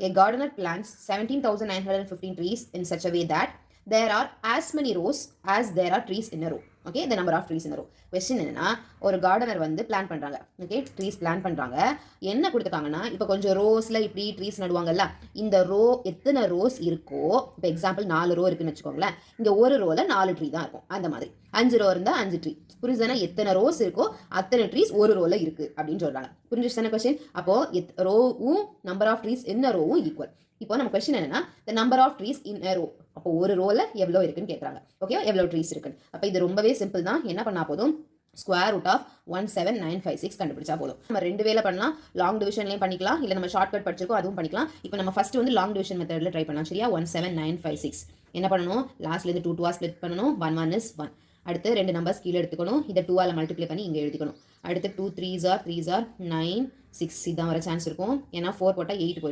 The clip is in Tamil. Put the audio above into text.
A gardener plants 17,915 trees in such a way that there are as many rows as there are trees in a row. Okay, the number of trees in a row. Question என்னன்னா, ஒரு கார்டனர் வந்து பிளான் பண்ணுறாங்க. ஓகே, ட்ரீஸ் பிளான் பண்ணுறாங்க. என்ன கொடுத்துருக்காங்கன்னா, இப்போ கொஞ்சம் ரோஸில் இப்படி ட்ரீஸ் நடுவாங்கல்ல, இந்த ரோ எத்தனை ரோஸ் இருக்கோ, இப்போ எக்ஸாம்பிள் 4 ரோ இருக்குன்னு வச்சுக்கோங்களேன், இங்கே ஒரு ரோவில் 4 ட்ரீ தான் இருக்கும். அந்த மாதிரி 5 ரோ இருந்தால் 5 ட்ரீ. புரிஞ்சுதானே? எத்தனை ரோஸ் இருக்கோ அத்தனை ட்ரீஸ் ஒரு ரோவில் இருக்குது அப்படின்னு சொல்கிறாங்க. புரிஞ்சிச்சுதானே கொஸ்டின்? அப்போது ரோவும் நம்பர் ஆஃப் ட்ரீஸ் என்ன ரோவும் ஈக்குவல். இப்போ நம்ம கொஸ்டின் என்னன்னா, the number of trees in a row. அப்போ ஒரு ரோல எவ்வளோ இருக்குன்னு கேட்குறாங்க. ஓகே, எவ்வளோ ட்ரீஸ் இருக்குன்னு. அப்போ இது ரொம்பவே சிம்பிள் தான். என்ன பண்ணா போதும், ஸ்கொயர் ரூட் ஆஃப் 17956 கண்டுபிடிச்சா போதும். நம்ம 2 வேலை பண்ணலாம். லாங் டிவிஷன்லையும் பண்ணிக்கலாம், இல்லை நம்ம ஷார்ட்கட் படிச்சிருக்கோம் அதுவும் பண்ணிக்கலாம். இப்போ நம்ம ஃபர்ஸ்ட் வந்து லாங் டிவிஷன் மெத்தடில் ட்ரை பண்ணலாம். சரியா? 17956 என்ன பண்ணணும், லாஸ்ட்லேருந்து 2 2 ஸ்ப்ளிட் பண்ணணும். 1 1 is 1. அடுத்து 2 நம்பர்ஸ் கீழே எடுத்துக்கணும். இதை 2ஆல் மல்டிப்ளை பண்ணி இங்கே எழுதிக்கணும். அடுத்து 2 3s are 9 6 இதான் வர சான்ஸ் இருக்கும். ஏன்னா 4 போட்டால் 8 போயிடும்.